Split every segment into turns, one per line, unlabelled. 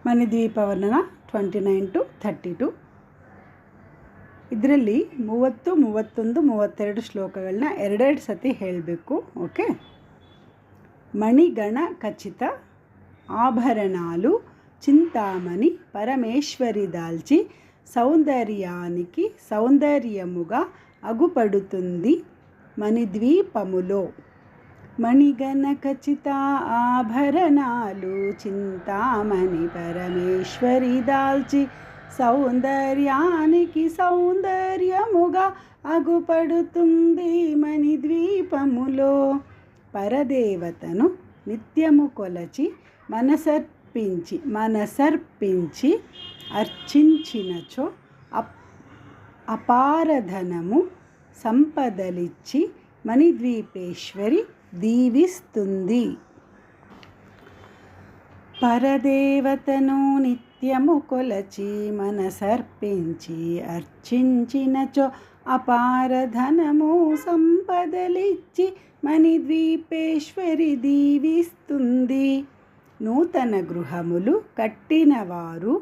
ಮಣಿದ್ವೀಪವರ್ಣನ 29 to 32. ಇದರಲ್ಲಿ 30, 31, 32 ಶ್ಲೋಕಗಳನ್ನ ಎರಡೆರಡು ಸತಿ ಹೇಳಬೇಕು. ಓಕೆ. మణిగణ ఖచ్చిత ఆభరణాలు చింతామణి పరమేశ్వరి దాల్చి సౌందర్యానికి సౌందర్యముగా అగుపడుతుంది మణిద్వీపములో. మణిగణ ఖచ్చిత ఆభరణాలు చింతామణి పరమేశ్వరి దాల్చి సౌందర్యానికి సౌందర్యముగా అగుపడుతుంది మణిద్వీపములో. పరదేవతను నిత్యము కొలచి మనసర్పించి అర్చించినచో అపారధనము సంపదలిచ్చి మణిద్వీపేశ్వరి దీవిస్తుంది. పరదేవతను నిత్యము కొలచి మనసర్పించి అర్చించినచో అపారధనము సంపదలిచ్చి మణిద్వీపేశ్వరి దీవిస్తుంది. నూతన గృహములు కట్టినవారు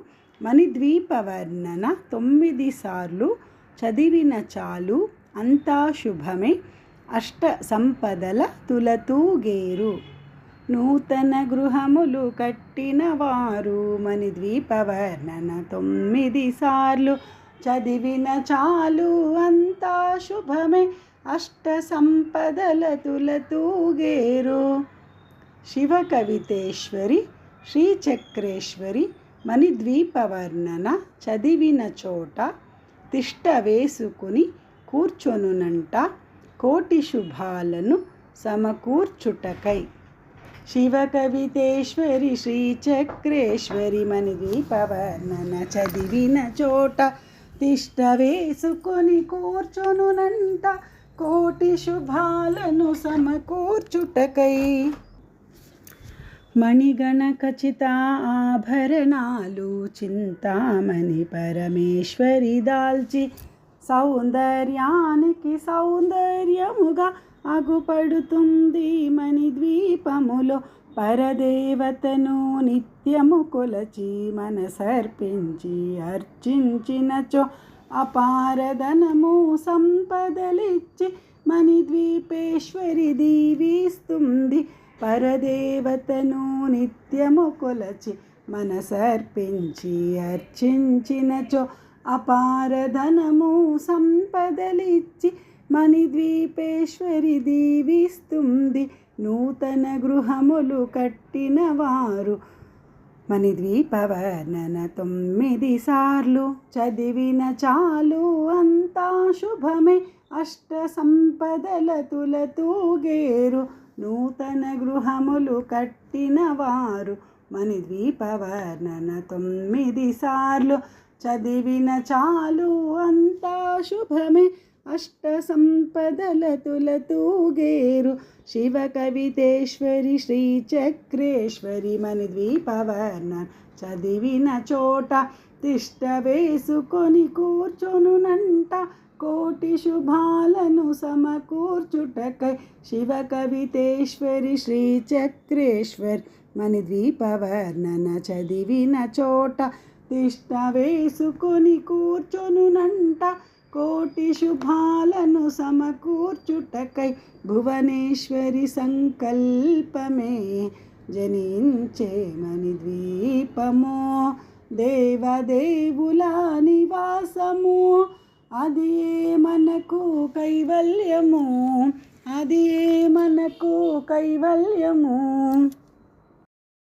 మణిద్వీపవర్ణన 9 సార్లు చదివిన చాలు, అంతా శుభమే, అష్ట సంపదల తులతూగేరు. నూతన గృహములు కట్టినవారు మణిద్వీపవర్ణన 9 సార్లు చదివిన చాలు, అంతా శుభమే, అష్ట సంపదల తులతూగేరు. శివ కవితేశ్వరి శ్రీచక్రేశ్వరి మణిద్వీపవర్ణన చదివిన చోట తిష్ట వేసుకుని కూర్చొనునంట కోటి శుభాలను సమకూర్చుటకై. శివ కవితేశ్వరి శ్రీచక్రేశ్వరి మణిద్వీపవర్ణన చదివిన చోట తిష్ట వేసుకొని కూర్చొనునంట కోటి శుభాలను సమకూర్చుటకై. మణిగణ ఖచ్చిత ఆభరణాలు చింతామణి పరమేశ్వరి దాల్చి సౌందర్యానికి సౌందర్యముగా అగుపడుతుంది మణిద్వీపములో. పరదేవతను నిత్యము కొలచి మనసర్పించి అర్చించినచో అపారధనము సంపదలిచ్చి మణిద్వీపేశ్వరి దీవిస్తుంది. పరదేవతను నిత్యము కొలచి మనసర్పించి అర్చించినచో అపారధనము సంపదలిచ్చి మణిద్వీపేశ్వరి దీవిస్తుంది. నూతన గృహములు కట్టినవారు మణిద్వీపవర్ణన 9 సార్లు చదివిన చాలు, అంతా శుభమే, అష్ట సంపదల తులతూగేరు. నూతన గృహములు కట్టినవారు మణిద్వీపవర్ణన 9 సార్లు చదివిన చాలు, అంతా శుభమే, అష్ట సంపదల తులతూగేరు. శివ కవితేశ్వరి శ్రీచక్రేశ్వరి మణిద్వీపవర్ణన చదివిన చోట తిష్ట వేసుకొని కూర్చొనునంట కోటి శుభాలను సమకూర్చుటకై. శివ కవితేశ్వరి శ్రీచక్రేశ్వరి మణిద్వీపవర్ణన చదివిన చోట తిష్ట వేసుకొని కూర్చొనునంట కోటి శుభాలను సమకూర్చుటకై. భువనేశ్వరి సంకల్పమే జనించే మణిద్వీపము, దేవదేవుల నివాసము, అది మనకు కైవల్యము, అది మనకు కైవల్యము.